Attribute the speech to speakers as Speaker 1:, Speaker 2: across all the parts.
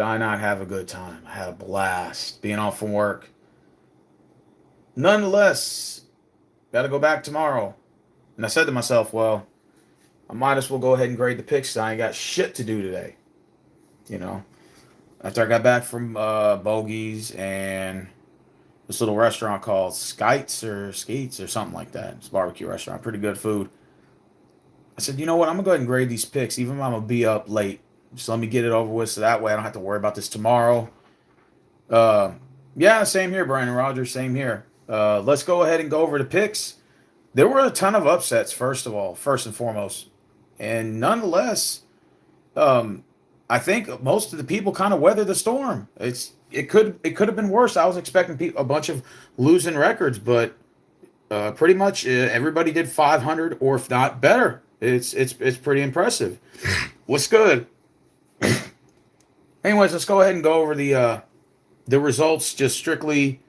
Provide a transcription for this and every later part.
Speaker 1: I not have a good time? I had a blast being off from work. Nonetheless, got to go back tomorrow. And I said to myself, well, I might as well go ahead and grade the picks. I ain't got shit to do today. You know, after I got back from Bogies and this little restaurant called Skeets or something like that. It's a barbecue restaurant, pretty good food. I said, you know what? I'm gonna go ahead and grade these picks, even if I'm gonna be up late. Just let me get it over with, so that way I don't have to worry about this tomorrow. Uh, yeah, same here, Brandon Rogers. Same here. Let's go ahead and go over the picks. There were a ton of upsets, first of all, first and foremost, and nonetheless, um, I think most of the people kind of weathered the storm. It could have been worse. I was expecting a bunch of losing records, but pretty much everybody did 500 or if not better. It's pretty impressive. What's good? Anyways, let's go ahead and go over the results just strictly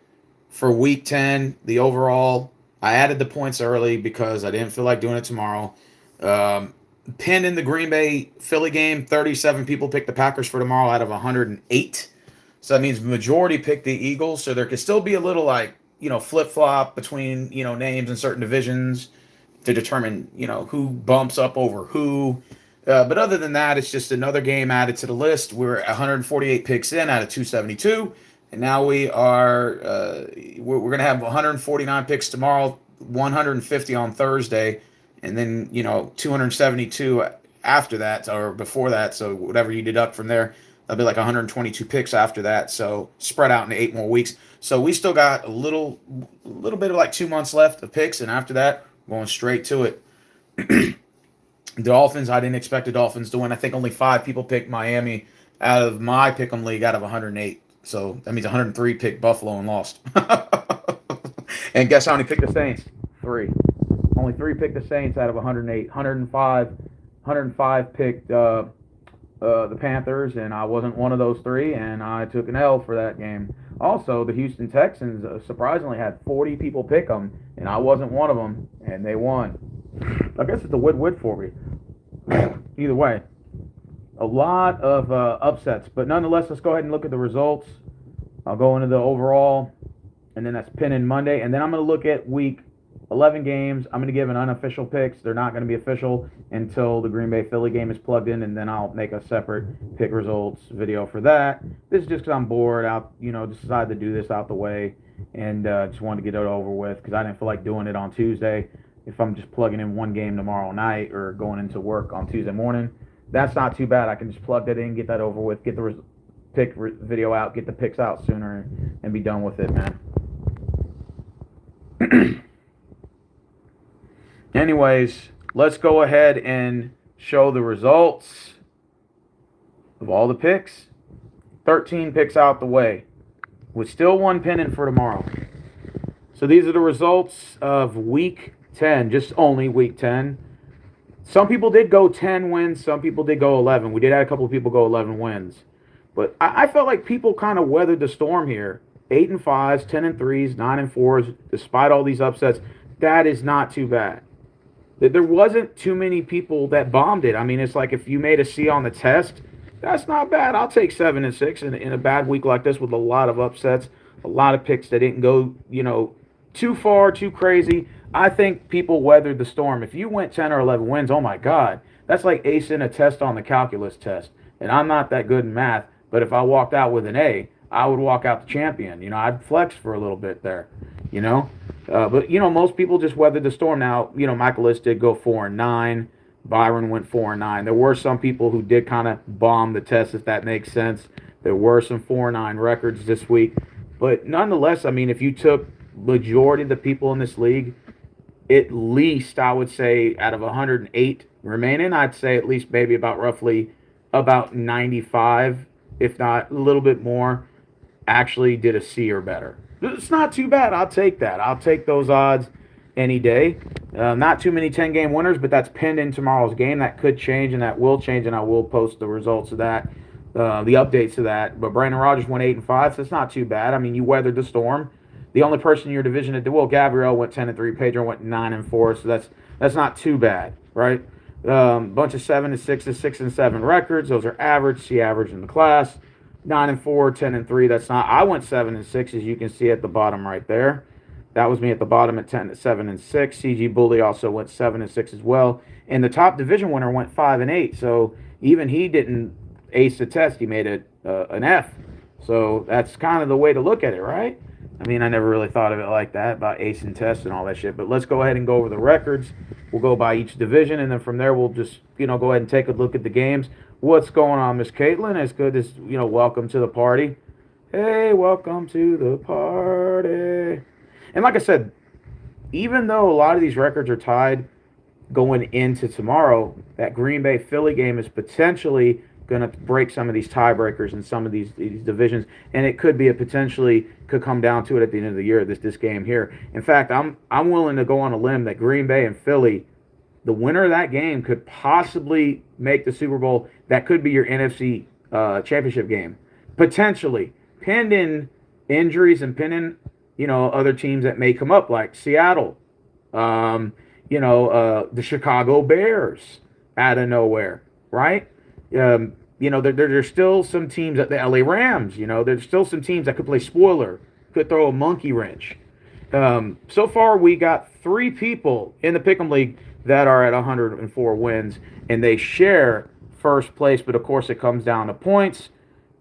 Speaker 1: for week 10. The overall, I added the points early because I didn't feel like doing it tomorrow. Um, Pinned in the Green Bay Philly game, 37 people picked the Packers for tomorrow out of 108. So that means majority picked the Eagles. So there could still be a little like, flip flop between, names in certain divisions to determine, who bumps up over who. But other than that, it's just another game added to the list. We're 148 picks in out of 272. And now we're going to have 149 picks tomorrow, 150 on Thursday, and then 272 after that or before that. So whatever you deduct from there, that'll be like 122 picks after that. So spread out into 8 more weeks. So we still got a little bit of like 2 months left of picks, and after that, going straight to it. Dolphins, I didn't expect the Dolphins to win. I think only 5 people picked Miami out of my pick'em league out of 108. So that means 103 picked Buffalo and lost. And guess how many picked the Saints? 3. Only 3 picked the Saints out of 108. 105 picked the Panthers, and I wasn't one of those 3, and I took an L for that game. Also, the Houston Texans surprisingly had 40 people pick them, and I wasn't one of them, and they won. I guess it's a win-win for me. Either way, a lot of upsets, but nonetheless, let's go ahead and look at the results. I'll go into the overall, and then that's pin in Monday, and then I'm going to look at week 11 games. I'm going to give an unofficial picks. They're not going to be official until the Green Bay Philly game is plugged in, and then I'll make a separate pick results video for that. This is just because I'm bored out, just decided to do this out the way, and just wanted to get it over with because I didn't feel like doing it on Tuesday. If I'm just plugging in one game tomorrow night or going into work on Tuesday morning, that's not too bad. I can just plug that in, get that over with, get the video out, get the picks out sooner, and be done with it, man. Anyways, let's go ahead and show the results of all the picks. 13 picks out the way, with still one pennant for tomorrow. So these are the results of week 10, just only week 10. Some people did go 10 wins, some people did go 11. We did have a couple of people go 11 wins. But I felt like people kind of weathered the storm here. 8 and 5s, 10 and 3s, 9 and 4s, despite all these upsets. That is not too bad. There wasn't too many people that bombed it. I mean, it's like if you made a C on the test, that's not bad. I'll take 7 and 6 in a bad week like this with a lot of upsets, a lot of picks that didn't go, too far, too crazy. I think people weathered the storm. If you went 10 or 11 wins, oh my God, that's like acing a test on the calculus test. And I'm not that good in math, but if I walked out with an A, I would walk out the champion. I'd flex for a little bit there, But most people just weathered the storm. Now, Michaelis did go 4 and 9. Byron went 4 and 9. There were some people who did kind of bomb the test, if that makes sense. There were some 4 and 9 records this week. But nonetheless, I mean, if you took majority of the people in this league, at least I would say out of 108 remaining, I'd say at least maybe roughly about 95, if not a little bit more, actually did a C or better. It's not too bad. I'll take that. I'll take those odds any day. Not too many 10-game winners, but that's pinned in tomorrow's game. That could change, and that will change, and I will post the results of that, the updates to that. But Brandon Rogers went 8 and 5, so it's not too bad. I mean, you weathered the storm. The only person in your division that did well, Gabriel went 10 and 3, Pedro went 9 and 4, so that's not too bad, right? Bunch of 7 and 6s, 6 and 7 records. Those are average. See average in the class. 9-4, 10-3. That's not. I went 7-6, as you can see at the bottom right there. That was me at the bottom at 7-6. CG Bully also went 7-6 as well, and the top division winner went 5-8. So even he didn't ace the test. He made it an F. So that's kind of the way to look at it, right? I mean, I never really thought of it like that about acing tests and all that shit. But let's go ahead and go over the records. We'll go by each division, and then from there we'll just go ahead and take a look at the games. What's going on, Miss Caitlin? It's good as welcome to the party. Hey, welcome to the party. And like I said, even though a lot of these records are tied going into tomorrow, that Green Bay Philly game is potentially going to break some of these tiebreakers in some of these divisions, and it could be could come down to it at the end of the year. This game here. In fact, I'm willing to go on a limb that Green Bay and Philly, the winner of that game, could possibly make the Super Bowl. That could be your NFC championship game, potentially, pending injuries and pending other teams that may come up, like Seattle, the Chicago Bears out of nowhere, right? There's still some teams at the LA Rams. There's still some teams that could play spoiler, could throw a monkey wrench. So far, we got 3 people in the Pick'em League that are at 104 wins, and they share first place. But of course, it comes down to points.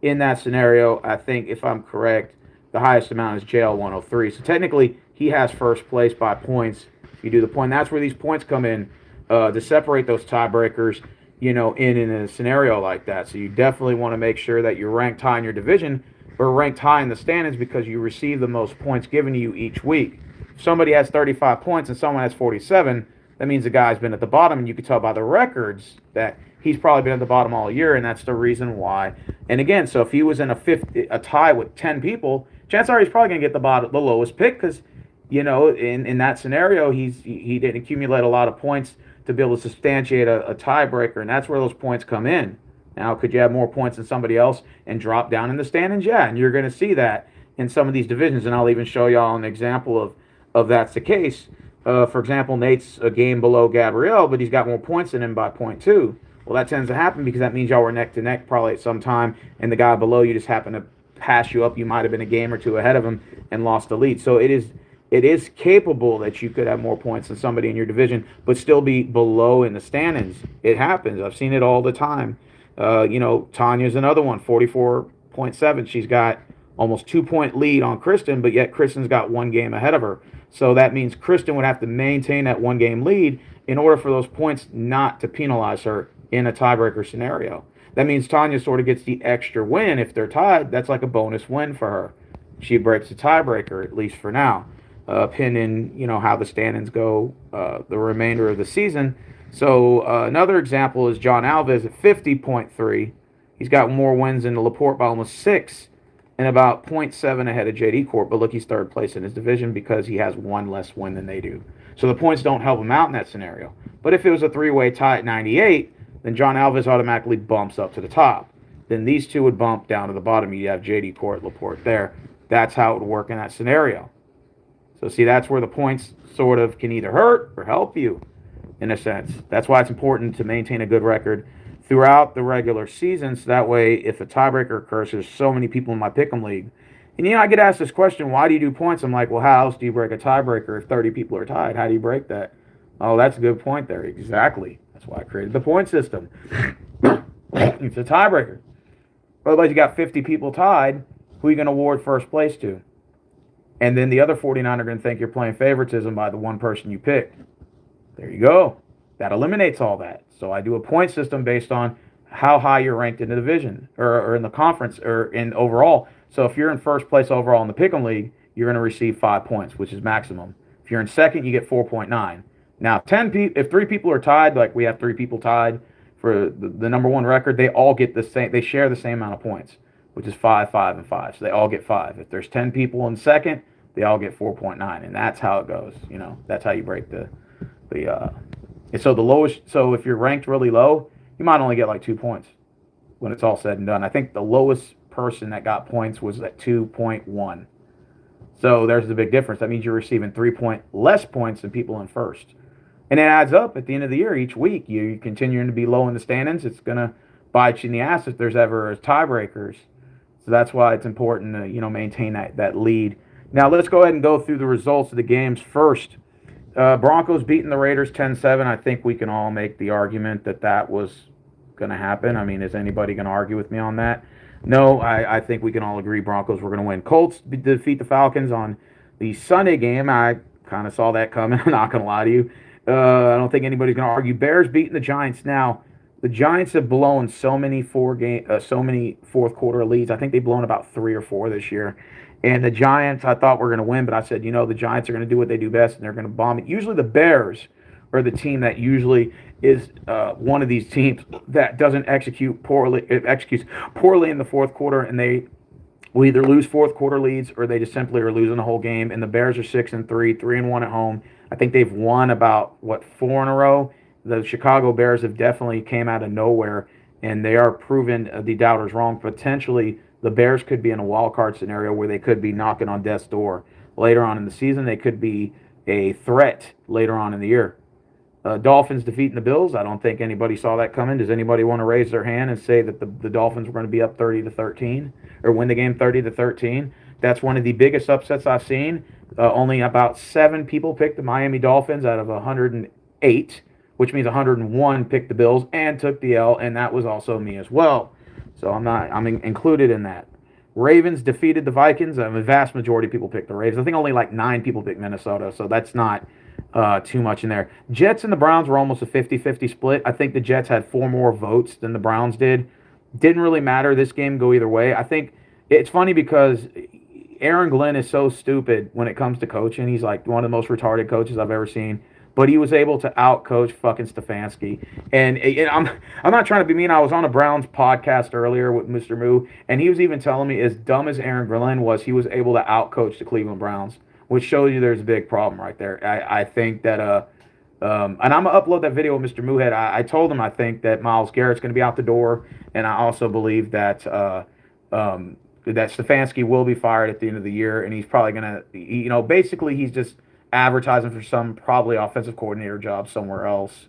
Speaker 1: In that scenario, I think, if I'm correct, the highest amount is JL 103. So technically, he has first place by points. You do the point. That's where these points come in to separate those tiebreakers. In a scenario like that. So you definitely want to make sure that you're ranked high in your division or ranked high in the standings because you receive the most points given to you each week. If somebody has 35 points and someone has 47, that means the guy's been at the bottom, and you can tell by the records that he's probably been at the bottom all year, and that's the reason why. And again, so if he was in a tie with 10 people, chances are he's probably going to get the lowest pick because, in that scenario, he didn't accumulate a lot of points to be able to substantiate a tiebreaker, and that's where those points come in. Now, could you have more points than somebody else and drop down in the standings? Yeah, and you're going to see that in some of these divisions, and I'll even show y'all an example of that's the case. For example, Nate's a game below Gabrielle, but he's got more points than him by 0.2. Well, that tends to happen because that means y'all were neck to neck probably at some time, and the guy below you just happened to pass you up. You might have been a game or two ahead of him and lost the lead. So it is capable that you could have more points than somebody in your division, but still be below in the standings. It happens. I've seen it all the time. Tanya's another one, 44.7. She's got almost 2-point lead on Kristen, but yet Kristen's got 1 game ahead of her. So that means Kristen would have to maintain that 1-game lead in order for those points not to penalize her in a tiebreaker scenario. That means Tanya sort of gets the extra win. If they're tied, that's like a bonus win for her. She breaks the tiebreaker, at least for now. Pending, how the standings go the remainder of the season. So another example is John Alves at 50.3. He's got more wins than Laporte by almost 6 and about 0.7 ahead of JD Corp. But look, he's third place in his division because he has 1 less win than they do. So the points don't help him out in that scenario. But if it was a 3-way tie at 98, then John Alves automatically bumps up to the top. Then these two would bump down to the bottom. You have JD Corp, Laporte there. That's how it would work in that scenario. So see, that's where the points sort of can either hurt or help you, in a sense. That's why it's important to maintain a good record throughout the regular season, so that way, if a tiebreaker occurs, there's so many people in my Pick'em League. And I get asked this question, why do you do points? I'm like, well, how else do you break a tiebreaker if 30 people are tied? How do you break that? Oh, that's a good point there. Exactly. That's why I created the point system. It's a tiebreaker. Otherwise, you got 50 people tied. Who are you going to award first place to? And then the other 49 are going to think you're playing favoritism by the one person you picked. There you go. That eliminates all that. So I do a point system based on how high you're ranked in the division or in the conference or in overall. So if you're in first place overall in the Pick'em League, you're going to receive 5 points, which is maximum. If you're in second, you get 4.9. Now, if 3 people are tied, like we have 3 people tied for the number 1 record, they all get the same. They share the same amount of points, which is 5, 5, and 5. So they all get 5. If there's 10 people in second, they all get 4.9, and that's how it goes. That's how you break the and so the lowest. So if you're ranked really low, you might only get like 2 points when it's all said and done. I think the lowest person that got points was at 2.1. So there's the big difference. That means you're receiving 3 less points than people in first. And it adds up at the end of the year. Each week, you're continuing to be low in the standings. It's going to bite you in the ass if there's ever tiebreakers So that's why it's important to, maintain that lead. Now let's go ahead and go through the results of the games first. Broncos beating the Raiders 10-7. I think we can all make the argument that that was going to happen. I mean, is anybody going to argue with me on that? No, I think we can all agree Broncos were going to win. Colts defeat the Falcons on the Sunday game. I kind of saw that coming. I'm not going to lie to you. I don't think anybody's going to argue. Bears beating the Giants. Now, the Giants have blown so many fourth quarter leads. I think they've blown about 3 or 4 this year. And the Giants, I thought were going to win, but I said, the Giants are going to do what they do best, and they're going to bomb it. Usually the Bears are the team that usually is one of these teams that doesn't executes poorly in the fourth quarter, and they will either lose fourth quarter leads or they just simply are losing the whole game. And the Bears are 6-3, 3-1 at home. I think they've won about 4 in a row. The Chicago Bears have definitely came out of nowhere, and they are proving the doubters wrong. Potentially, the Bears could be in a wild card scenario where they could be knocking on death's door later on in the season. They could be a threat later on in the year. Dolphins defeating the Bills. I don't think anybody saw that coming. Does anybody want to raise their hand and say that the Dolphins were going to be up 30-13 or win the game 30-13? That's one of the biggest upsets I've seen. Only about 7 people picked the Miami Dolphins out of 108, which means 101 picked the Bills and took the L, and that was also me as well. So I'm included in that. Ravens defeated the Vikings. A vast majority of people picked the Ravens. I think only 9 people picked Minnesota, so that's not too much in there. Jets and the Browns were almost a 50-50 split. I think the Jets had 4 more votes than the Browns did. Didn't really matter. This game go either way. I think it's funny because Aaron Glenn is so stupid when it comes to coaching. He's like one of the most retarded coaches I've ever seen. But he was able to outcoach fucking Stefanski. And I'm not trying to be mean. I was on a Browns podcast earlier with Mr. Moo, and he was even telling me as dumb as Aaron Glenn was, he was able to outcoach the Cleveland Browns, which shows you there's a big problem right there. I think that and I'm going to upload that video with Mr. Moohead. I told him I think that Myles Garrett's going to be out the door, and I also believe that that Stefanski will be fired at the end of the year, and he's probably going to, basically he's just advertising for some probably offensive coordinator job somewhere else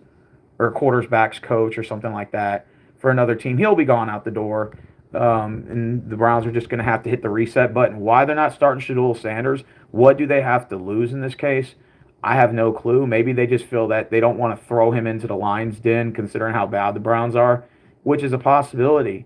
Speaker 1: or quarterbacks coach or something like that for another team. He'll be gone out the door, and the Browns are just going to have to hit the reset button. Why they're not starting Shedeur Sanders, what do they have to lose in this case? I have no clue. Maybe they just feel that they don't want to throw him into the lion's den considering how bad the Browns are, which is a possibility.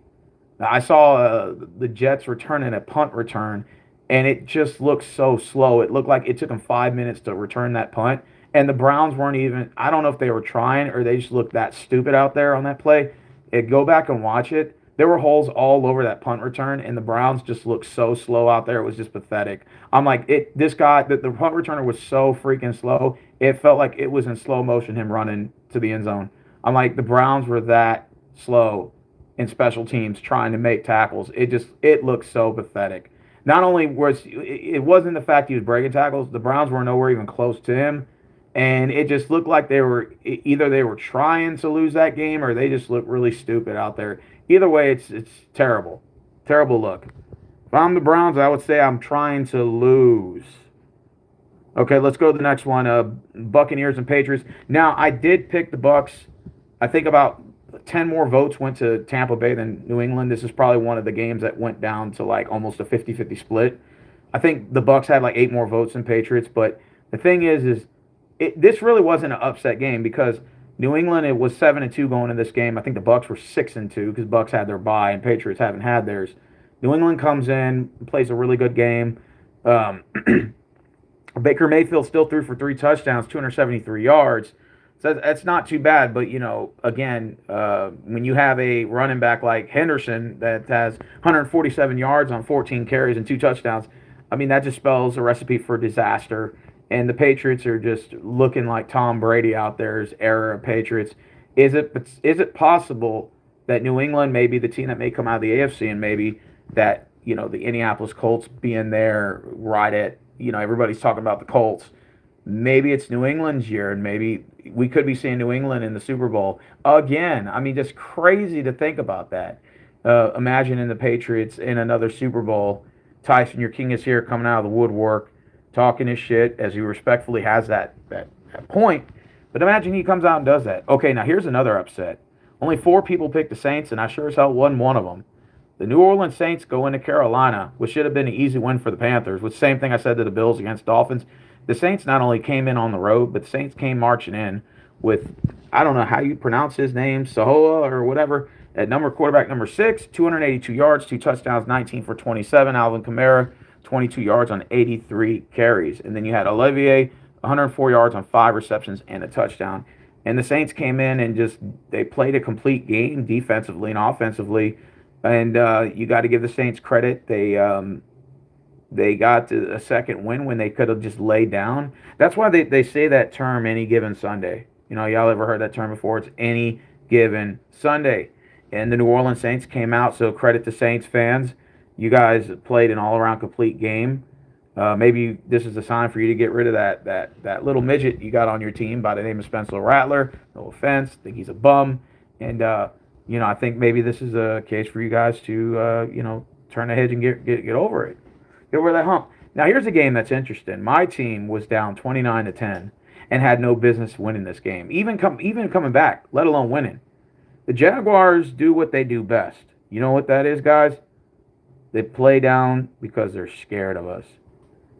Speaker 1: I saw the Jets returning a punt return, and it just looked so slow. It looked like it took them 5 minutes to return that punt. And the Browns weren't even, I don't know if they were trying or they just looked that stupid out there on that play. Go back and watch it. There were holes all over that punt return, and the Browns just looked so slow out there. It was just pathetic. I'm like, this guy, the punt returner was so freaking slow. It felt like it was in slow motion, him running to the end zone. I'm like, the Browns were that slow in special teams trying to make tackles. It looked so pathetic. Not only it wasn't the fact he was breaking tackles, the Browns were nowhere even close to him, and it just looked like they were trying to lose that game or they just looked really stupid out there. Either way, it's terrible, terrible look. If I'm the Browns, I would say I'm trying to lose. Okay, let's go to the next one. Buccaneers and Patriots. Now I did pick the Bucs. I think about 10 more votes went to Tampa Bay than New England. This is probably one of the games that went down to almost a 50-50 split. I think the Bucs had 8 more votes than Patriots, but the thing is this really wasn't an upset game because New England, it was 7-2 going into this game. I think the Bucs were 6-2 because Bucs had their bye and Patriots haven't had theirs. New England comes in, plays a really good game. Baker Mayfield still threw for 3 touchdowns, 273 yards. So that's not too bad, but, again, when you have a running back like Henderson that has 147 yards on 14 carries and 2 touchdowns, I mean, that just spells a recipe for disaster. And the Patriots are just looking like Tom Brady out there's era of Patriots. Is it possible that New England may be the team that may come out of the AFC and maybe that, the Indianapolis Colts being there right at, everybody's talking about the Colts. Maybe it's New England's year, and maybe we could be seeing New England in the Super Bowl again. I mean, just crazy to think about that. Imagining the Patriots in another Super Bowl. Tyson, your king is here, coming out of the woodwork, talking his shit as he respectfully has that point. But imagine he comes out and does that. Okay, now here's another upset. Only 4 people picked the Saints, and I sure as hell wasn't one of them. The New Orleans Saints go into Carolina, which should have been an easy win for the Panthers. With the same thing I said to the Bills against Dolphins. The Saints not only came in on the road, but the Saints came marching in with, I don't know how you pronounce his name, Sahoa or whatever, at quarterback number 6, 282 yards, 2 touchdowns, 19 for 27. Alvin Kamara, 22 yards on 83 carries. And then you had Olivier, 104 yards on 5 receptions and a touchdown. And the Saints came in and they played a complete game defensively and offensively. And you got to give the Saints credit. They got to a second win when they could have just laid down. That's why they say that term, any given Sunday. Y'all ever heard that term before? It's any given Sunday. And the New Orleans Saints came out, so credit to Saints fans. You guys played an all-around complete game. Maybe this is a sign for you to get rid of that little midget you got on your team by the name of Spencer Rattler. No offense, think he's a bum. And I think maybe this is a case for you guys to turn the head and get over it. Get over that hump. Now here's a game that's interesting. My team was down 29-10 and had no business winning this game, even coming back, let alone winning. The Jaguars do what they do best. You know what that is, guys? They play down because they're scared of us.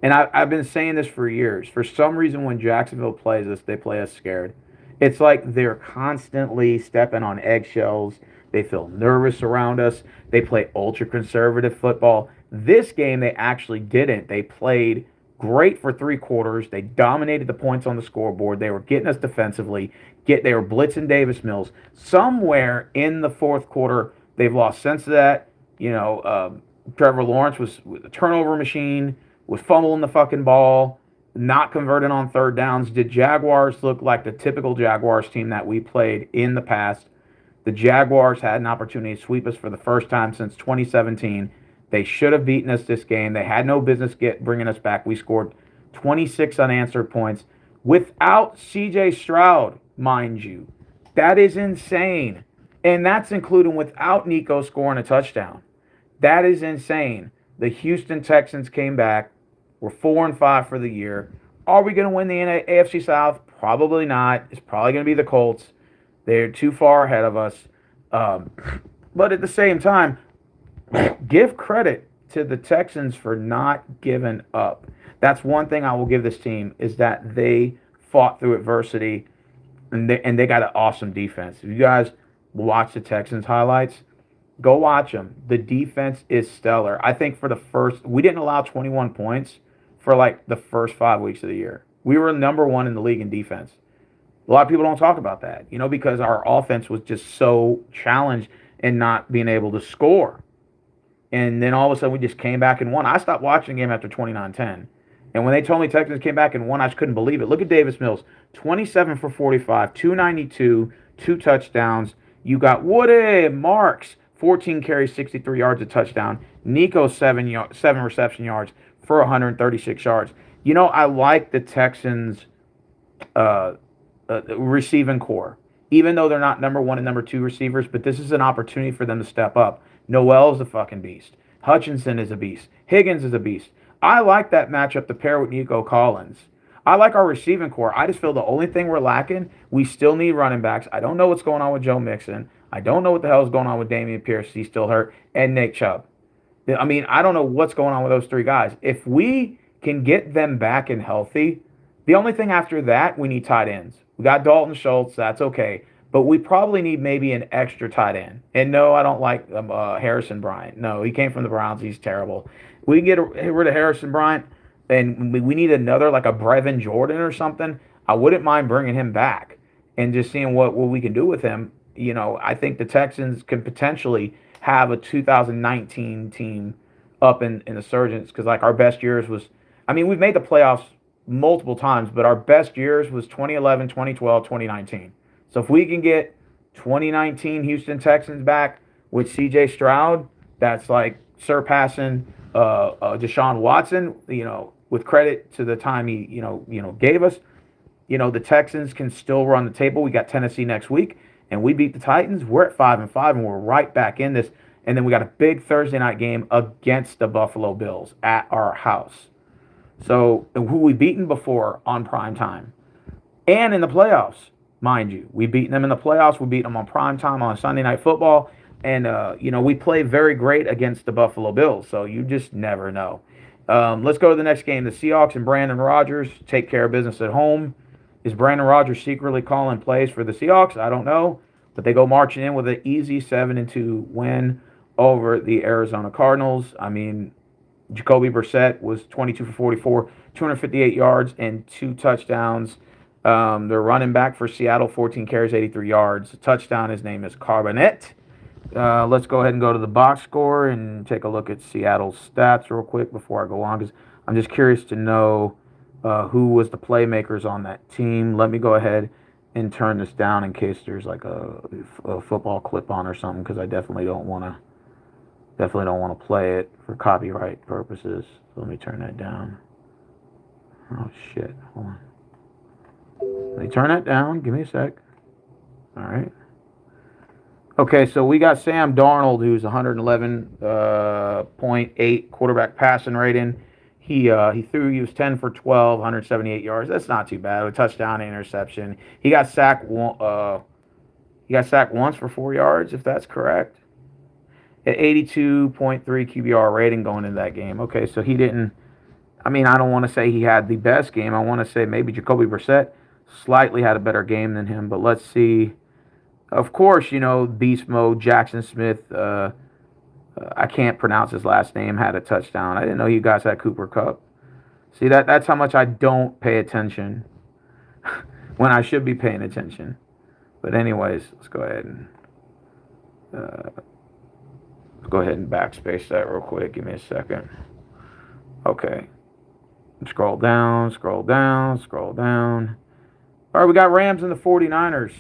Speaker 1: And I've been saying this for years. For some reason, when Jacksonville plays us, they play us scared. It's like they're constantly stepping on eggshells. They feel nervous around us. They play ultra-conservative football. This game, they actually didn't. They played great for 3 quarters. They dominated the points on the scoreboard. They were getting us defensively. They were blitzing Davis Mills. Somewhere in the fourth quarter, they've lost sense of that. Trevor Lawrence was a turnover machine, was fumbling the fucking ball, not converting on third downs. The Jaguars look like the typical Jaguars team that we played in the past. The Jaguars had an opportunity to sweep us for the first time since 2017. They should have beaten us this game. They had no business bringing us back. We scored 26 unanswered points without C.J. Stroud, mind you. That is insane. And that's including without Nico scoring a touchdown. That is insane. The Houston Texans came back. We're 4-5 for the year. Are we going to win the AFC South? Probably not. It's probably going to be the Colts. They're too far ahead of us. But at the same time, give credit to the Texans for not giving up. That's one thing I will give this team, is that they fought through adversity, and they got an awesome defense. If you guys watch the Texans highlights, go watch them. The defense is stellar. I think we didn't allow 21 points for like the first 5 weeks of the year. We were number 1 in the league in defense. A lot of people don't talk about that, because our offense was just so challenged in not being able to score. And then all of a sudden we just came back and won. I stopped watching the game after 29-10. And when they told me Texans came back and won, I just couldn't believe it. Look at Davis Mills, 27 for 45, 292, 2 touchdowns. You got Woody Marks, 14 carries, 63 yards, a touchdown. Nico, 7 reception yards for 136 yards. I like the Texans' receiving core, even though they're not number 1 and number 2 receivers, but this is an opportunity for them to step up. Noel's a fucking beast. Hutchinson is a beast. Higgins is a beast. I like that matchup to pair with Nico Collins. I like our receiving core. I just feel the only thing we're lacking, we still need running backs. I don't know what's going on with Joe Mixon. I don't know what the hell is going on with Dameon Pierce. He's still hurt. And Nick Chubb. I don't know what's going on with those 3 guys. If we can get them back and healthy, the only thing after that, we need tight ends. We got Dalton Schultz. That's okay. But we probably need maybe an extra tight end. And no, I don't like Harrison Bryant. No, he came from the Browns. He's terrible. We can get rid of Harrison Bryant, and we need another, like a Brevin Jordan or something. I wouldn't mind bringing him back and just seeing what we can do with him. I think the Texans can potentially have a 2019 team up in the Surgeons, because like our best years was, we've made the playoffs multiple times, but our best years was 2011, 2012, 2019. So if we can get 2019 Houston Texans back with C.J. Stroud, that's like surpassing Deshaun Watson. With credit to the time he gave us. The Texans can still run the table. We got Tennessee next week, and we beat the Titans. We're at 5-5, and we're right back in this. And then we got a big Thursday night game against the Buffalo Bills at our house. So who we beaten before on prime time, and in the playoffs. Mind you, we've beaten them in the playoffs. We beat them on prime time on Sunday Night Football. And, we play very great against the Buffalo Bills, so you just never know. Let's go to the next game. The Seahawks and Brandon Rodgers take care of business at home. Is Brandon Rodgers secretly calling plays for the Seahawks? I don't know. But they go marching in with an easy 7-2 win over the Arizona Cardinals. I mean, Jacoby Brissett was 22 for 44, 258 yards, and 2 touchdowns. Their running back for Seattle, 14 carries, 83 yards. Touchdown, his name is Carbonet. Let's go ahead and go to the box score and take a look at Seattle's stats real quick before I go on, because I'm just curious to know who was the playmakers on that team. Let me go ahead and turn this down in case there's like a football clip on or something, because I definitely don't want to play it for copyright purposes. So let me turn that down. Oh shit! Hold on. Let me turn that down. Give me a sec. All right. Okay, so we got Sam Darnold, who's 111.8 quarterback passing rating. He was 10 for 12, 178 yards. That's not too bad. A touchdown, and interception. He got sacked once for 4 yards, if that's correct. At 82.3 QBR rating going into that game. Okay, so he didn't. I mean, I don't want to say he had the best game. I want to say maybe Jacoby Brissett slightly had a better game than him. But let's see. Of course, beast mode, Jackson Smith, I can't pronounce his last name, had a touchdown. I didn't know you guys had Cooper Kupp. See, that's how much I don't pay attention when I should be paying attention. But anyways, let's go ahead and backspace that real quick. Give me a second. Okay. Scroll down, scroll down, scroll down. All right, we got Rams and the 49ers.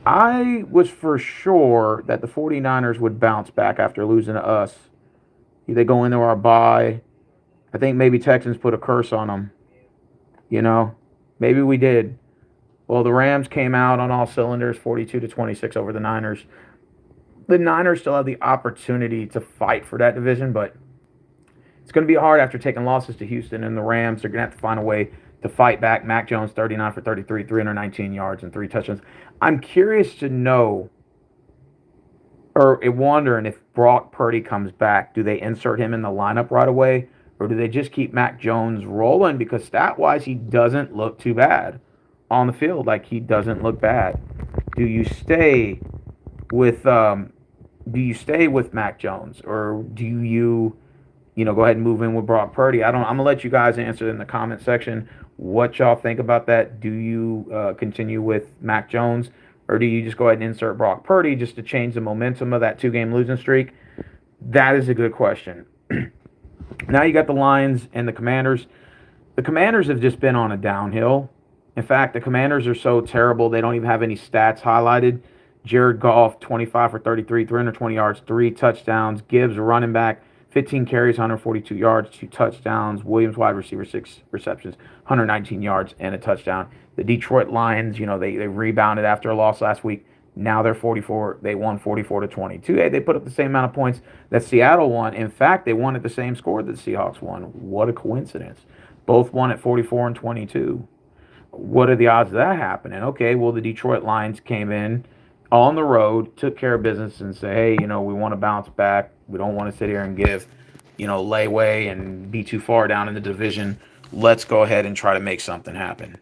Speaker 1: I was for sure that the 49ers would bounce back after losing to us. They go into our bye. I think maybe Texans put a curse on them. Maybe we did. Well, the Rams came out on all cylinders, 42-26 over the Niners. The Niners still have the opportunity to fight for that division, but it's going to be hard after taking losses to Houston and the Rams. They're going to have to find a way to fight back. Mac Jones, 39 for 33, 319 yards and 3 touchdowns. I'm curious to know, or wondering if Brock Purdy comes back, do they insert him in the lineup right away, or do they just keep Mac Jones rolling? Because stat-wise, he doesn't look too bad on the field. Like, he doesn't look bad. Do you stay with Mac Jones, or do you go ahead and move in with Brock Purdy? I'm gonna let you guys answer in the comment section what y'all think about that. Do you continue with Mac Jones, or do you just go ahead and insert Brock Purdy just to change the momentum of that 2-game losing streak? That is a good question. Now you got the Lions and the Commanders. The Commanders have just been on a downhill. In fact, the Commanders are so terrible they don't even have any stats highlighted. Jared Goff, 25 for 33, 320 yards, 3 touchdowns. Gibbs, running back, 15 carries, 142 yards, 2 touchdowns. Williams, wide receiver, 6 receptions, 119 yards, and a touchdown. The Detroit Lions, they rebounded after a loss last week. Now they're 44. They won 44-22. Hey, they put up the same amount of points that Seattle won. In fact, they won at the same score that the Seahawks won. What a coincidence. Both won at 44-22. What are the odds of that happening? Okay, well, the Detroit Lions came in on the road, took care of business, and say, hey, we want to bounce back. We don't want to sit here and give, leeway and be too far down in the division. Let's go ahead and try to make something happen.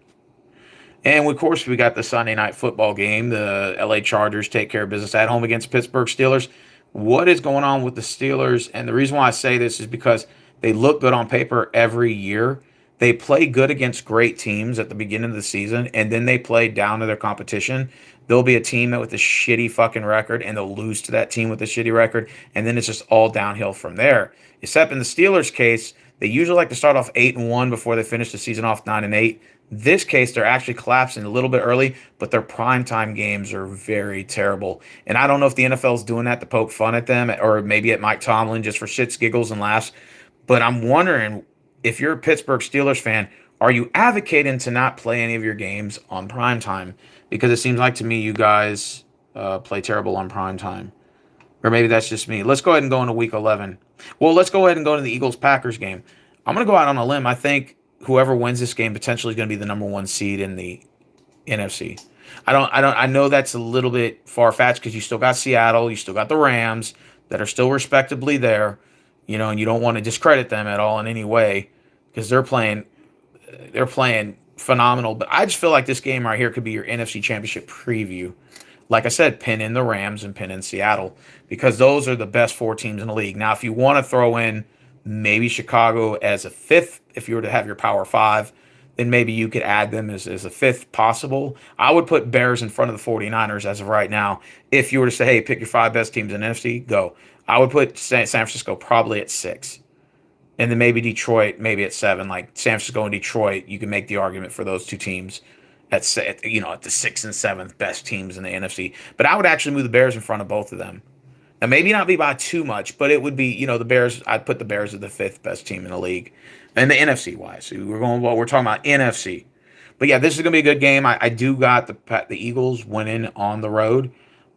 Speaker 1: And, of course, we got the Sunday night football game. The LA Chargers take care of business at home against Pittsburgh Steelers. What is going on with the Steelers? And the reason why I say this is because they look good on paper every year. They play good against great teams at the beginning of the season, and then they play down to their competition. There'll be a team with a shitty fucking record, and they'll lose to that team with a shitty record, and then it's just all downhill from there. Except in the Steelers' case, they usually like to start off 8-1 before they finish the season off 9-8. This case, they're actually collapsing a little bit early, but their primetime games are very terrible. And I don't know if the NFL is doing that to poke fun at them, or maybe at Mike Tomlin just for shits, giggles, and laughs. But I'm wondering, if you're a Pittsburgh Steelers fan, are you advocating to not play any of your games on primetime? Because it seems like to me you guys play terrible on primetime. Or maybe that's just me. Let's go ahead and go into Week 11. Well, let's go ahead and go into the Eagles-Packers game. I'm going to go out on a limb. I think whoever wins this game potentially is going to be the number 1 seed in the NFC. I know that's a little bit far fetched because you still got Seattle, you still got the Rams that are still respectably there, and you don't want to discredit them at all in any way because they're playing phenomenal. But I just feel like this game right here could be your NFC Championship preview. Like I said, pin in the Rams and pin in Seattle because those are the best four teams in the league. Now, if you want to throw in maybe Chicago as a fifth, if you were to have your Power Five, then maybe you could add them as a fifth possible. I would put Bears in front of the 49ers as of right now. If you were to say, hey, pick your five best teams in the NFC, go. I would put San Francisco probably at six. And then maybe Detroit, maybe at seven. Like San Francisco and Detroit, you can make the argument for those two teams at the sixth and seventh best teams in the NFC. But I would actually move the Bears in front of both of them. Now maybe not be by too much, but it would be the Bears. I'd put the Bears as the fifth best team in the league, and the NFC wise. So we're talking about NFC. But yeah, this is gonna be a good game. I do got the Eagles winning on the road.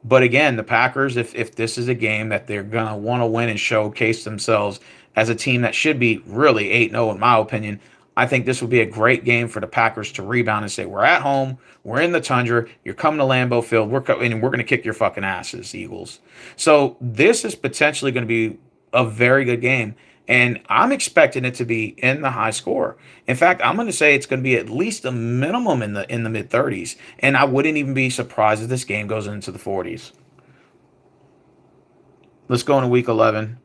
Speaker 1: But again, the Packers, if this is a game that they're going to want to win and showcase themselves as a team that should be really 8-0, in my opinion, I think this would be a great game for the Packers to rebound and say, we're at home, we're in the tundra, you're coming to Lambeau Field, and we're going to kick your fucking asses, Eagles. So this is potentially going to be a very good game. And I'm expecting it to be in the high score. In fact, I'm going to say it's going to be at least a minimum in the mid 30s, and I wouldn't even be surprised if this game goes into the 40s. Let's go into week 11.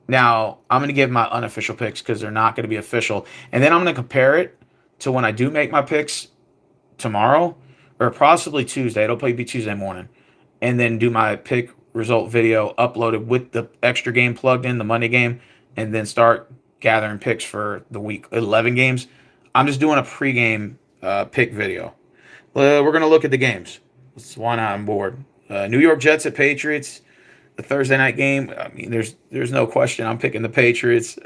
Speaker 1: Now, I'm going to give my unofficial picks because they're not going to be official, and then I'm going to compare it to when I do make my picks tomorrow or possibly Tuesday. It'll probably be Tuesday morning, and then do my pick result video uploaded with the extra game plugged in, the Monday game, and then start gathering picks for the week 11 games. I'm just doing a pregame pick video. We're going to look at the games. That's why not I'm bored. New York Jets at Patriots, the Thursday night game. I mean, there's no question I'm picking the Patriots.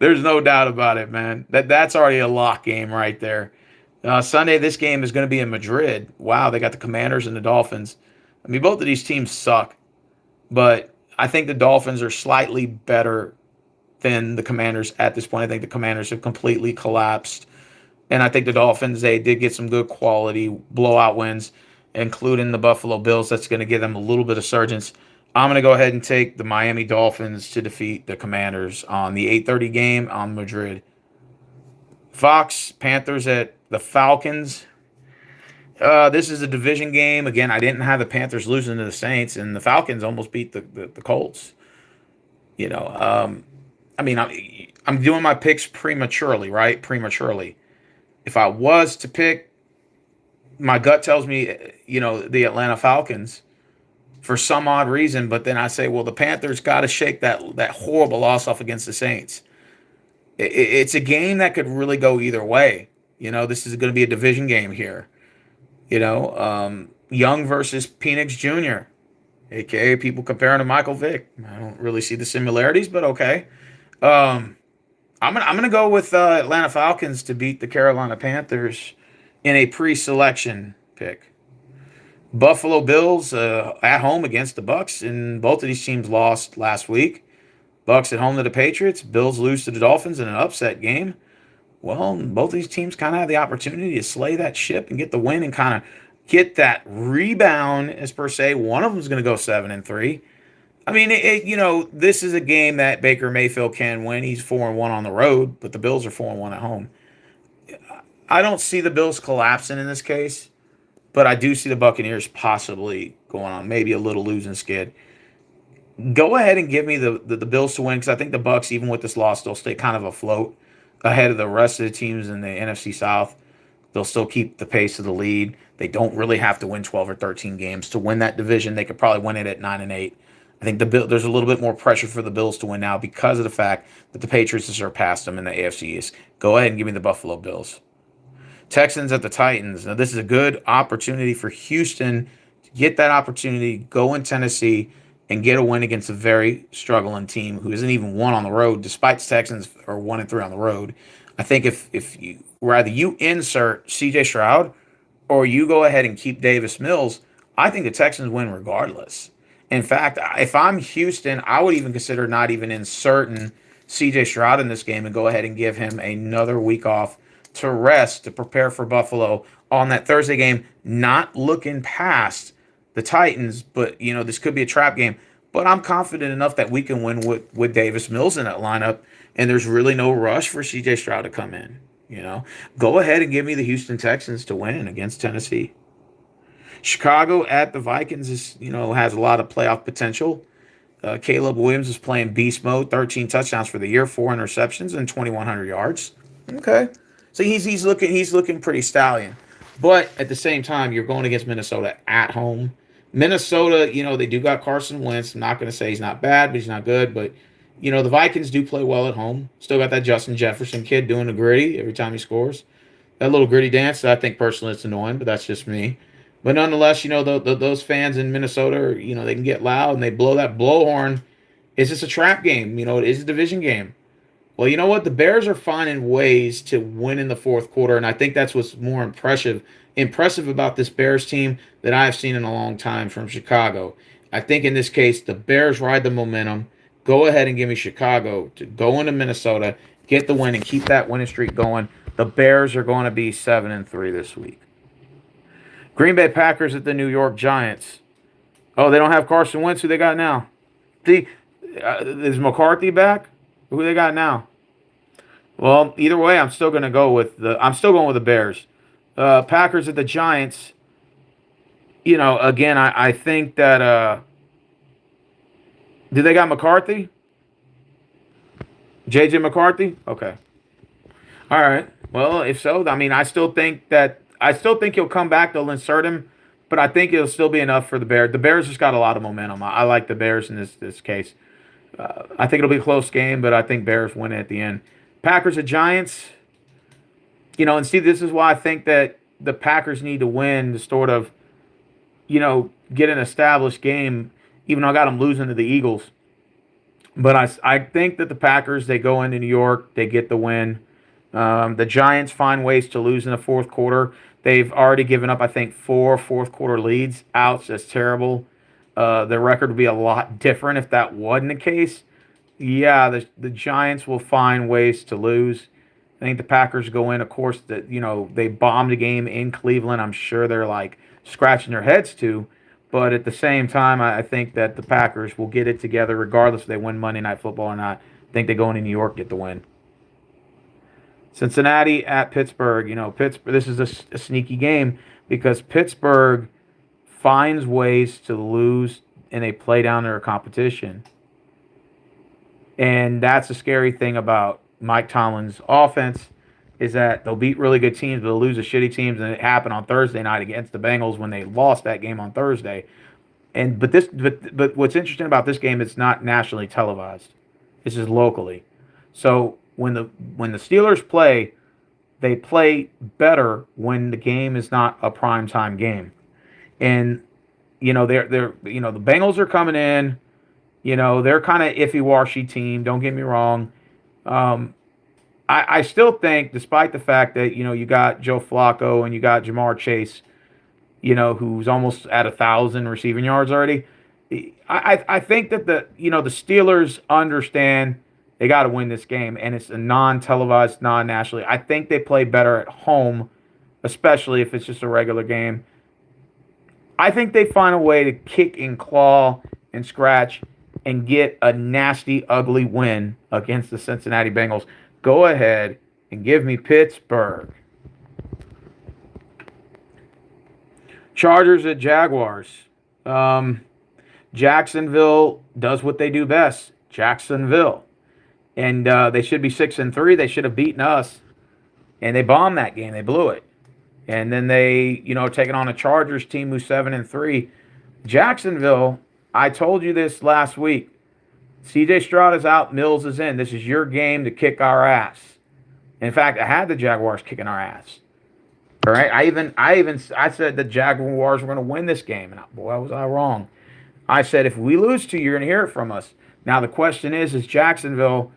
Speaker 1: There's no doubt about it, man. That's already a lock game right there. Sunday, this game is going to be in Madrid. Wow, they got the Commanders and the Dolphins. I mean, both of these teams suck, but I think the Dolphins are slightly better than the Commanders at this point. I think the Commanders have completely collapsed. And I think the Dolphins, they did get some good quality blowout wins, including the Buffalo Bills. That's going to give them a little bit of surgence. I'm going to go ahead and take the Miami Dolphins to defeat the Commanders on the 8:30 game on Madrid. Fox, Panthers at the Falcons. This is a division game. Again, I didn't have the Panthers losing to the Saints, and the Falcons almost beat the Colts. I mean, I'm doing my picks prematurely, right? Prematurely. If I was to pick, my gut tells me, the Atlanta Falcons for some odd reason, but then I say, well, the Panthers got to shake that horrible loss off against the Saints. It's a game that could really go either way. This is going to be a division game here. Young versus Penix Jr., aka people comparing to Michael Vick. I don't really see the similarities, but okay. I'm gonna go with Atlanta Falcons to beat the Carolina Panthers in a pre-selection pick. Buffalo Bills at home against the Bucks, and both of these teams lost last week. Bucks at home to the Patriots. Bills lose to the Dolphins in an upset game. Well, both of these teams kind of have the opportunity to slay that ship and get the win and kind of get that rebound, as per se. One of them is going to go 7-3. I mean, this is a game that Baker Mayfield can win. He's 4-1 on the road, but the Bills are 4-1 at home. I don't see the Bills collapsing in this case, but I do see the Buccaneers possibly going on maybe a little losing skid. Go ahead and give me the Bills to win because I think the Bucs, even with this loss, they'll stay kind of afloat ahead of the rest of the teams in the NFC South. They'll still keep the pace of the lead. They don't really have to win 12 or 13 games to win that division. They could probably win it at 9-8. I think there's a little bit more pressure for the Bills to win now because of the fact that the Patriots have surpassed them in the AFC East. Go ahead and give me the Buffalo Bills. Texans at the Titans. Now, this is a good opportunity for Houston to get that opportunity, go in Tennessee, and get a win against a very struggling team who isn't even won on the road, despite the Texans are 1-3 on the road. I think if you rather you insert C.J. Stroud or you go ahead and keep Davis Mills, I think the Texans win regardless. In fact, if I'm Houston, I would even consider not even inserting C.J. Stroud in this game and go ahead and give him another week off to rest to prepare for Buffalo on that Thursday game, not looking past the Titans, but this could be a trap game. But I'm confident enough that we can win with Davis Mills in that lineup, and there's really no rush for CJ Stroud to come in. Go ahead and give me the Houston Texans to win against Tennessee. Chicago at the Vikings has a lot of playoff potential. Caleb Williams is playing beast mode, 13 touchdowns for the year, 4 interceptions, and 2,100 yards. Okay, so he's looking pretty stallion. But at the same time, you're going against Minnesota at home. Minnesota, they do got Carson Wentz. I'm not going to say he's not bad, but he's not good. But the Vikings do play well at home. Still got that Justin Jefferson kid doing the gritty every time he scores. That little gritty dance, I think personally it's annoying, but that's just me. But nonetheless, those fans in Minnesota, they can get loud and they blow that blowhorn. Is this a trap game? It is a division game. Well, you know what? The Bears are finding ways to win in the fourth quarter, and I think that's what's more impressive about this Bears team that I've seen in a long time from Chicago. I think in this case, the Bears ride the momentum. Go ahead and give me Chicago to go into Minnesota, get the win, and keep that winning streak going. The Bears are going to be 7-3 this week. Green Bay Packers at the New York Giants. Oh, they don't have Carson Wentz. Who they got now? Is McCarthy back? Who they got now? Well, either way, I'm still going with the Bears. Packers at the Giants. Again, I think that do they got McCarthy? JJ McCarthy? Okay. All right. Well, if so, I still think he'll come back. They'll insert him, but I think it'll still be enough for the Bears. The Bears just got a lot of momentum. I like the Bears in this case. I think it'll be a close game, but I think Bears win it at the end. Packers at Giants. And see, this is why I think that the Packers need to win to sort of, get an established game, even though I got them losing to the Eagles. But I think that the Packers, they go into New York, they get the win. The Giants find ways to lose in the fourth quarter. They've already given up, I think, 4 fourth-quarter leads. Ouch, that's terrible. Their record would be a lot different if that wasn't the case. Yeah, the Giants will find ways to lose. I think the Packers go in, of course, they bombed a game in Cleveland. I'm sure they're like scratching their heads too. But at the same time, I think that the Packers will get it together regardless if they win Monday Night Football or not. I think they go into New York, get the win. Cincinnati at Pittsburgh. Pittsburgh. This is a sneaky game because Pittsburgh finds ways to lose and they play down their competition. And that's the scary thing about Mike Tomlin's offense is that they'll beat really good teams, but they'll lose to shitty teams, and it happened on Thursday night against the Bengals when they lost that game on Thursday. But what's interesting about this game, it's not nationally televised. This is locally. So when the Steelers play, they play better when the game is not a primetime game. And they're the Bengals are coming in. They're kind of iffy-washy team. Don't get me wrong. I still think, despite the fact that you got Joe Flacco and you got Jamar Chase, who's almost at 1,000 receiving yards already. I think that the Steelers understand they got to win this game, and it's a non-televised, non-nationally. I think they play better at home, especially if it's just a regular game. I think they find a way to kick and claw and scratch and get a nasty, ugly win against the Cincinnati Bengals. Go ahead and give me Pittsburgh. Chargers at Jaguars. Jacksonville does what they do best. Jacksonville. And they should be 6-3. They should have beaten us. And they bombed that game. They blew it. And then they, taking on a Chargers team who's 7-3. Jacksonville, I told you this last week. CJ Stroud is out. Mills is in. This is your game to kick our ass. In fact, I had the Jaguars kicking our ass. All right. I said the Jaguars were going to win this game. And boy, was I wrong. I said, if we lose to you, you're going to hear it from us. Now, the question is Jacksonville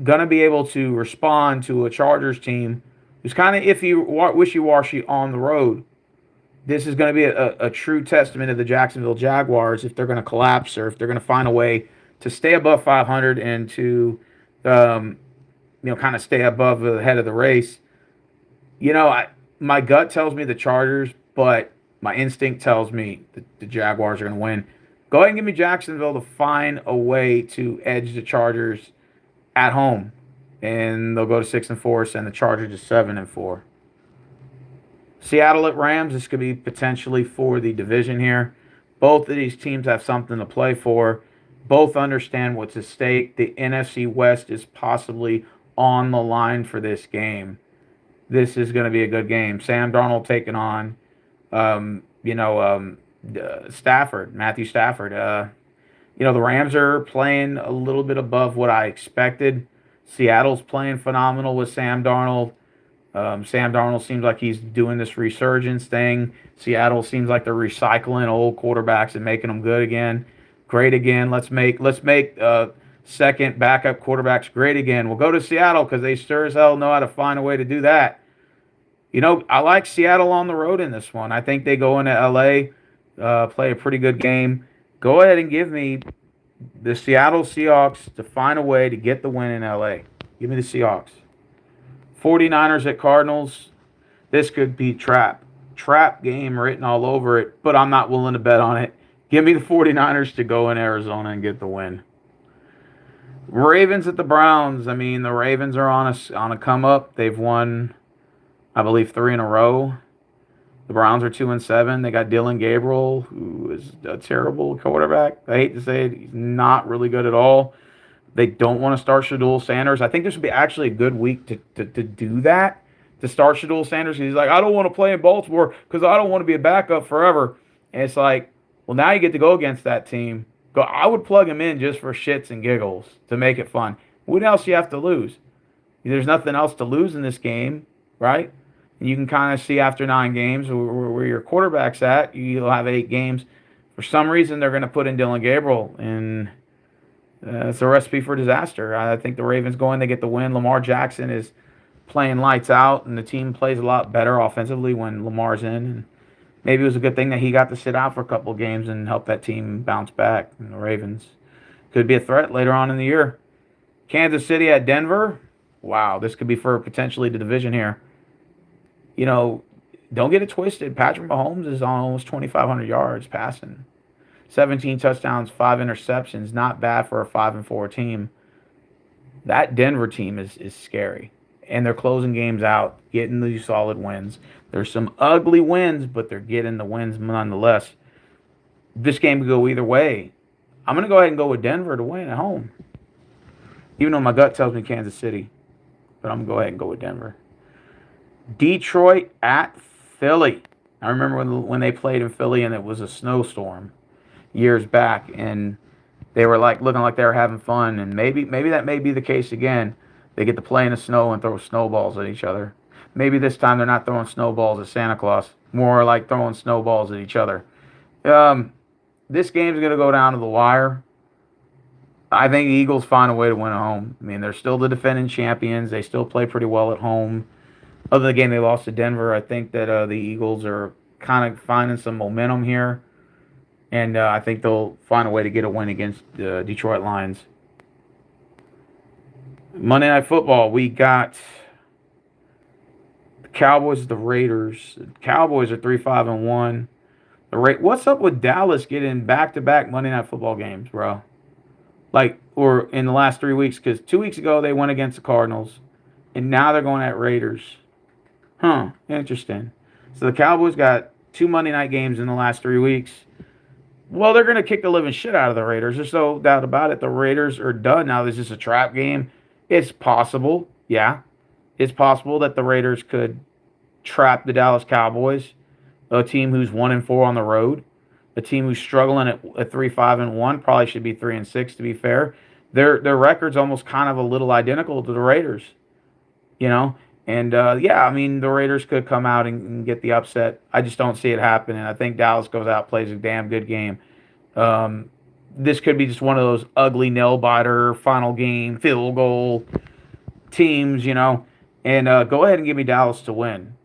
Speaker 1: going to be able to respond to a Chargers team who's kind of iffy, wishy-washy on the road? This is going to be a true testament of the Jacksonville Jaguars if they're going to collapse or if they're going to find a way to stay above 500 and to, kind of stay above the head of the race. My gut tells me the Chargers, but my instinct tells me the Jaguars are going to win. Go ahead and give me Jacksonville to find a way to edge the Chargers at home, and they'll go to 6-4, send the Chargers to 7-4. Seattle at Rams. This could be potentially for the division here. Both of these teams have something to play for. Both understand what's at stake. The NFC West is possibly on the line for this game. This is going to be a good game. Sam Darnold taking on, Stafford, Matthew Stafford. The Rams are playing a little bit above what I expected. Seattle's playing phenomenal with Sam Darnold. Sam Darnold seems like he's doing this resurgence thing. Seattle seems like they're recycling old quarterbacks and making them good again, great again. Let's make second backup quarterbacks great again. We'll go to Seattle because they sure as hell know how to find a way to do that. I like Seattle on the road in this one. I think they go into L.A., play a pretty good game. Go ahead and give me the Seattle Seahawks to find a way to get the win in L.A. Give me the Seahawks. 49ers at Cardinals. This could be trap game written all over it, but I'm not willing to bet on it. Give me the 49ers to go in Arizona and get the win. Ravens at the Browns. The Ravens are on a come up. They've won, I believe, 3 in a row. The Browns are 2-7. They got Dylan Gabriel, who is a terrible quarterback. I hate to say it, he's not really good at all. They don't want to start Shedeur Sanders. I think this would be actually a good week to do that, to start Shedeur Sanders. He's like, I don't want to play in Baltimore because I don't want to be a backup forever. And it's like, well, now you get to go against that team. I would plug him in just for shits and giggles to make it fun. What else you have to lose? There's nothing else to lose in this game, right? And you can kind of see after 9 games where your quarterback's at. You'll have 8 games. For some reason, they're going to put in Dylan Gabriel, and it's a recipe for disaster. I think the Ravens go in, they get the win. Lamar Jackson is playing lights out, and the team plays a lot better offensively when Lamar's in. And maybe it was a good thing that he got to sit out for a couple of games and help that team bounce back. And the Ravens could be a threat later on in the year. Kansas City at Denver. Wow, this could be for potentially the division here. Don't get it twisted. Patrick Mahomes is on almost 2,500 yards passing. 17 touchdowns, 5 interceptions. Not bad for a 5-4 team. That Denver team is scary. And they're closing games out, getting these solid wins. There's some ugly wins, but they're getting the wins nonetheless. This game could go either way. I'm going to go ahead and go with Denver to win at home. Even though my gut tells me Kansas City. But I'm going to go ahead and go with Denver. Detroit at Philly. I remember when they played in Philly and it was a snowstorm years back, and they were looking like they were having fun, and maybe that may be the case again. They get to play in the snow and throw snowballs at each other. Maybe this time they're not throwing snowballs at Santa Claus, more like throwing snowballs at each other. This game's going to go down to the wire. I think the Eagles find a way to win at home. They're still the defending champions. They still play pretty well at home. Other than the game they lost to Denver, I think that the Eagles are kind of finding some momentum here. And I think they'll find a way to get a win against the Detroit Lions. Monday Night Football, we got the Cowboys, the Raiders. The Cowboys are 3-5-1. What's up with Dallas getting back-to-back Monday Night Football games, bro? Or in the last 3 weeks, because 2 weeks ago they went against the Cardinals, and now they're going at Raiders. Interesting. So the Cowboys got 2 Monday night games in the last 3 weeks. Well, they're going to kick the living shit out of the Raiders. There's no doubt about it. The Raiders are done. Now, this is a trap game. It's possible. Yeah. It's possible that the Raiders could trap the Dallas Cowboys, a team who's 1-4 on the road, a team who's struggling at 3-5-1, probably should be 3-6 to be fair. Their record's almost kind of a little identical to the Raiders, And, the Raiders could come out and get the upset. I just don't see it happening. I think Dallas goes out, plays a damn good game. This could be just one of those ugly nail-biter, final game, field goal teams, And go ahead and give me Dallas to win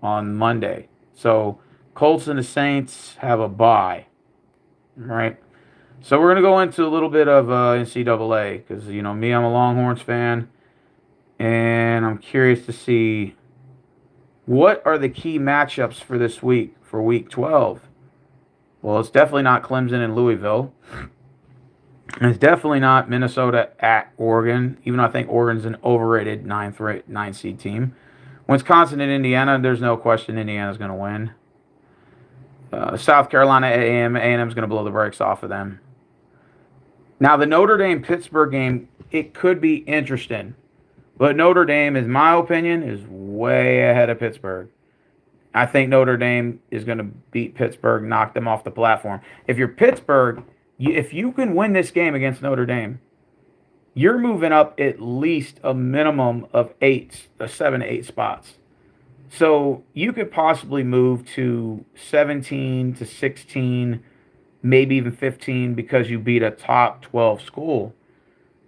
Speaker 1: on Monday. So Colts and the Saints have a bye. All right? So we're going to go into a little bit of NCAA because, me, I'm a Longhorns fan. And I'm curious to see What are the key matchups for this week, for Week 12? Well, it's definitely not Clemson and Louisville. And it's definitely not Minnesota at Oregon, even though I think Oregon's an overrated nine seed team. Wisconsin and Indiana, there's no question Indiana's going to win. South Carolina at A&M is going to blow the brakes off of them. Now, the Notre Dame-Pittsburgh game, it could be interesting. But Notre Dame, in my opinion, is way ahead of Pittsburgh. I think Notre Dame is going to beat Pittsburgh, knock them off the platform. If you're Pittsburgh, if you can win this game against Notre Dame, you're moving up at least a minimum of 7 to 8 spots. So you could possibly move to 17 to 16, maybe even 15 because you beat a top 12 school.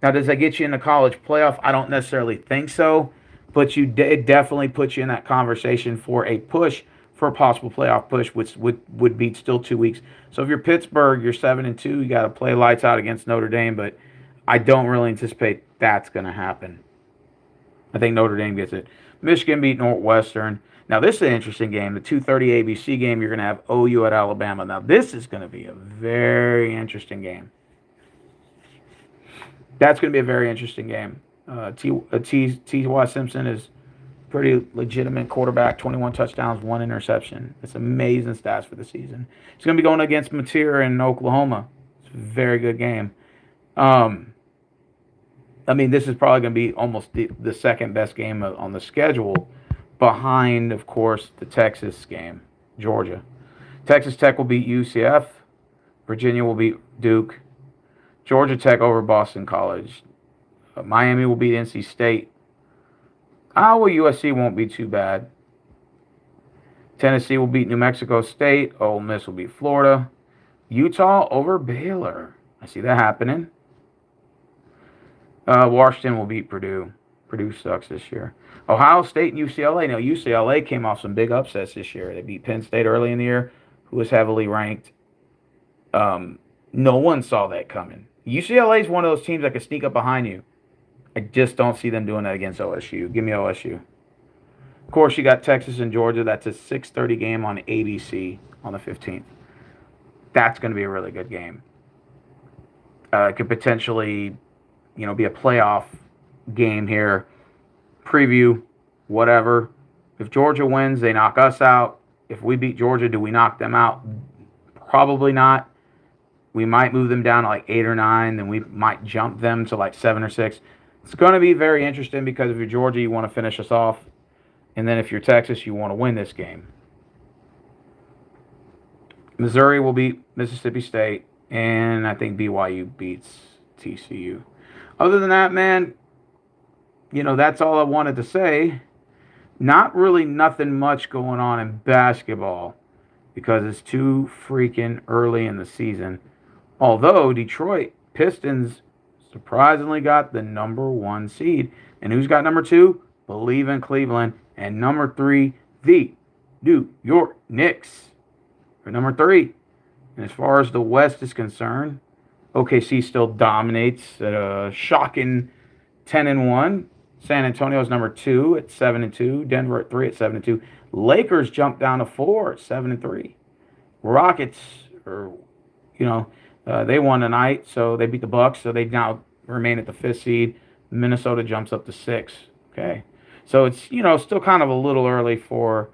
Speaker 1: Now, does that get you in the college playoff? I don't necessarily think so, but it definitely puts you in that conversation for a push, for a possible playoff push, which would be still 2 weeks. So if you're Pittsburgh, you're 7-2, you got to play lights out against Notre Dame, but I don't really anticipate that's going to happen. I think Notre Dame gets it. Michigan beat Northwestern. Now, this is an interesting game. The 2:30 ABC game, you're going to have OU at Alabama. Now, this is going to be a very interesting game. That's going to be a very interesting game. T.Y. Simpson is pretty legitimate quarterback, 21 touchdowns, 1 interception. It's amazing stats for the season. He's going to be going against Mateer in Oklahoma. It's a very good game. This is probably going to be almost the second best game on the schedule behind, of course, the Texas game, Georgia. Texas Tech will beat UCF. Virginia will beat Duke. Georgia Tech over Boston College. Miami will beat NC State. Iowa USC won't be too bad. Tennessee will beat New Mexico State. Ole Miss will beat Florida. Utah over Baylor. I see that happening. Washington will beat Purdue. Purdue sucks this year. Ohio State and UCLA. Now, UCLA came off some big upsets this year. They beat Penn State early in the year, who was heavily ranked. No one saw that coming. UCLA is one of those teams that can sneak up behind you. I just don't see them doing that against OSU. Give me OSU. Of course, you got Texas and Georgia. That's a 6:30 game on ABC on the 15th. That's going to be a really good game. It could potentially, be a playoff game here. Preview, whatever. If Georgia wins, they knock us out. If we beat Georgia, do we knock them out? Probably not. We might move them down to like 8 or 9. Then we might jump them to like 7 or 6. It's going to be very interesting because if you're Georgia, you want to finish us off. And then if you're Texas, you want to win this game. Missouri will beat Mississippi State. And I think BYU beats TCU. Other than that, man, that's all I wanted to say. Not really nothing much going on in basketball because it's too freaking early in the season. Although Detroit Pistons surprisingly got the number 1 seed. And who's got number 2? Believe in Cleveland. And number 3, the New York Knicks. For number 3. And as far as the West is concerned, OKC still dominates at a shocking 10-1. San Antonio is number 2 at 7-2. Denver at 3 at 7-2. Lakers jumped down to 4 at 7-3. Rockets they won tonight, so they beat the Bucks, so they now remain at the 5th seed. Minnesota jumps up to 6. Okay, so it's still kind of a little early for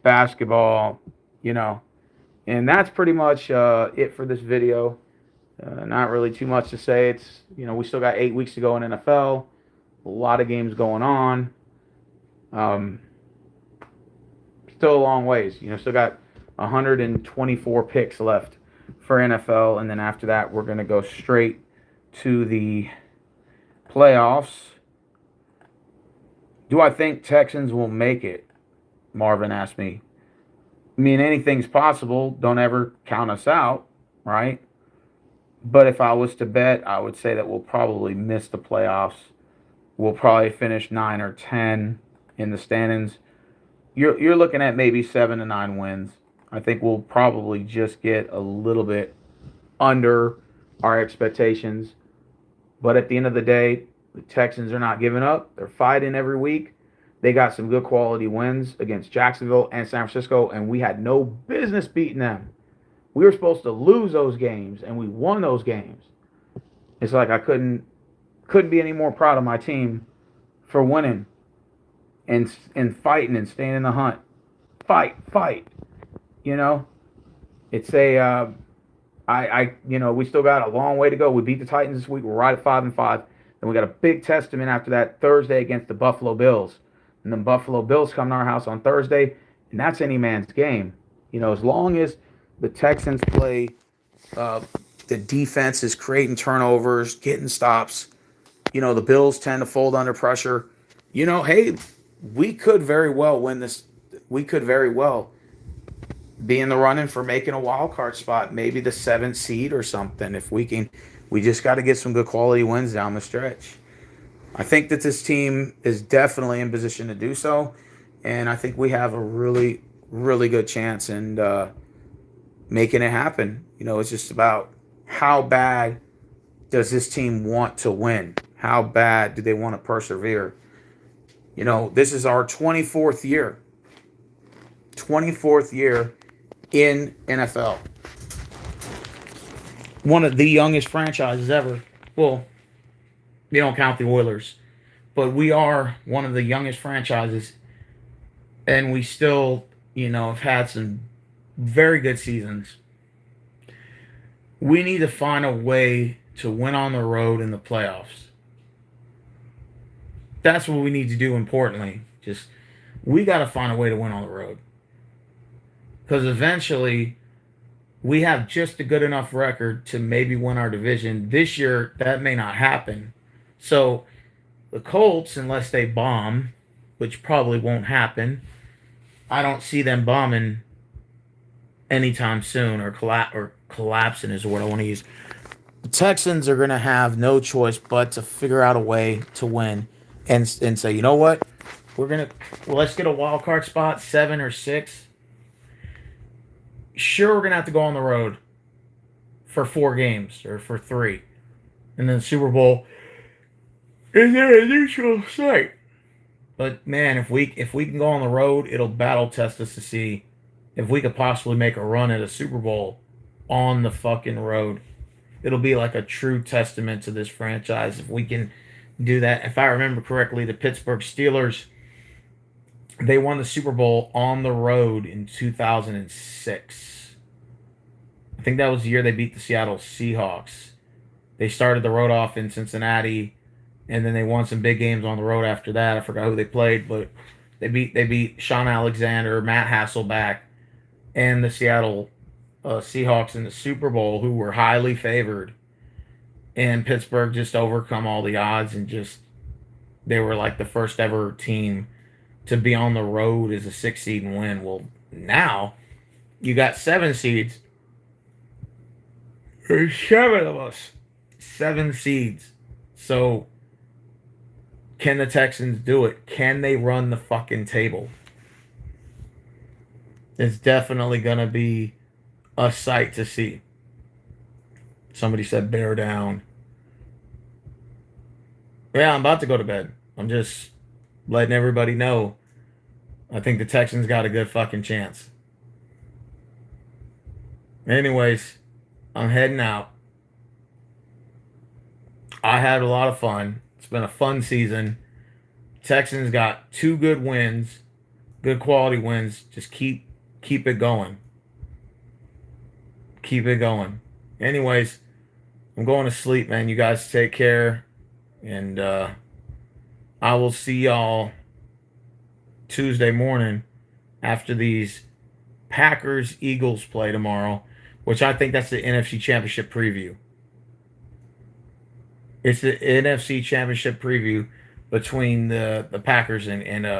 Speaker 1: basketball, and that's pretty much it for this video. Not really too much to say. It's we still got 8 weeks to go in NFL. A lot of games going on. Still a long ways. Still got 124 picks left for NFL, and then after that, we're going to go straight to the playoffs. Do I think Texans will make it? Marvin asked me. Anything's possible. Don't ever count us out, right? But if I was to bet, I would say that we'll probably miss the playoffs. We'll probably finish 9 or 10 in the standings. You're looking at maybe 7 to 9 wins. I think we'll probably just get a little bit under our expectations. But at the end of the day, the Texans are not giving up. They're fighting every week. They got some good quality wins against Jacksonville and San Francisco, and we had no business beating them. We were supposed to lose those games, and we won those games. It's like I couldn't be any more proud of my team for winning and fighting and staying in the hunt. Fight. You know, it's we still got a long way to go. We beat the Titans this week. We're right at 5-5. Then we got a big testament after that Thursday against the Buffalo Bills. And then Buffalo Bills come to our house on Thursday, and that's any man's game. As long as the Texans play, the defense is creating turnovers, getting stops. The Bills tend to fold under pressure. Hey, we could very well win this. We could very well be in the running for making a wild card spot, maybe the 7th seed or something. If we can, we just got to get some good quality wins down the stretch. I think that this team is definitely in position to do so, and I think we have a really, really good chance in making it happen. It's just about how bad does this team want to win? How bad do they want to persevere? This is our 24th year. 24th year in NFL. One of the youngest franchises ever. Well, you don't count the Oilers. But we are one of the youngest franchises. And we still, have had some very good seasons. We need to find a way to win on the road in the playoffs. That's what we need to do importantly. We got to find a way to win on the road. Because eventually, we have just a good enough record to maybe win our division. This year, that may not happen. So, the Colts, unless they bomb, which probably won't happen, I don't see them bombing anytime soon, or collapsing is the word I want to use. The Texans are going to have no choice but to figure out a way to win and say, you know what? Let's get a wild card spot, 7 or 6. Sure, we're going to have to go on the road for 4 games or for 3. And then the Super Bowl is there a neutral site. But, man, if we can go on the road, it'll battle test us to see if we could possibly make a run at a Super Bowl on the fucking road. It'll be like a true testament to this franchise if we can do that. If I remember correctly, the Pittsburgh Steelers, they won the Super Bowl on the road in 2006. I think that was the year they beat the Seattle Seahawks. They started the road off in Cincinnati, and then they won some big games on the road after that. I forgot who they played, but they beat Sean Alexander, Matt Hasselbeck, and the Seattle Seahawks in the Super Bowl, who were highly favored. And Pittsburgh just overcome all the odds, and they were like the first ever team to be on the road as a 6 seed and win. Well, now you got 7 seeds. There's 7 of us. 7 seeds. So can the Texans do it? Can they run the fucking table? It's definitely going to be a sight to see. Somebody said bear down. Yeah, I'm about to go to bed. I'm just letting everybody know I think the Texans got a good fucking chance. Anyways, I'm heading out. I had a lot of fun. It's been a fun season. Texans got 2 good wins, good quality wins. Just keep it going. Keep it going. Anyways, I'm going to sleep, man. You guys take care. And I will see y'all Tuesday morning after these Packers-Eagles play tomorrow, which I think that's the NFC Championship preview. It's the NFC Championship preview between the Packers and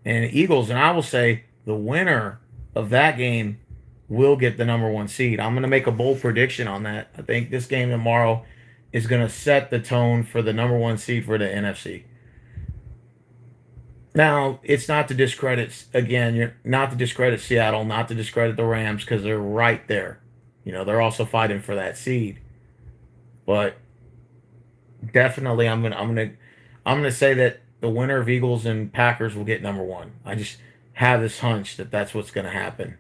Speaker 1: Eagles. And I will say the winner of that game will get the number 1 seed. I'm going to make a bold prediction on that. I think this game tomorrow is going to set the tone for the number 1 seed for the NFC. Now, it's not to discredit, again, not to discredit Seattle, not to discredit the Rams, because they're right there. They're also fighting for that seed. But definitely I'm gonna say that
Speaker 2: the winner of Eagles and Packers will get number one. I just have this hunch that that's what's going to happen.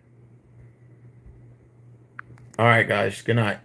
Speaker 2: All right, guys. Good night.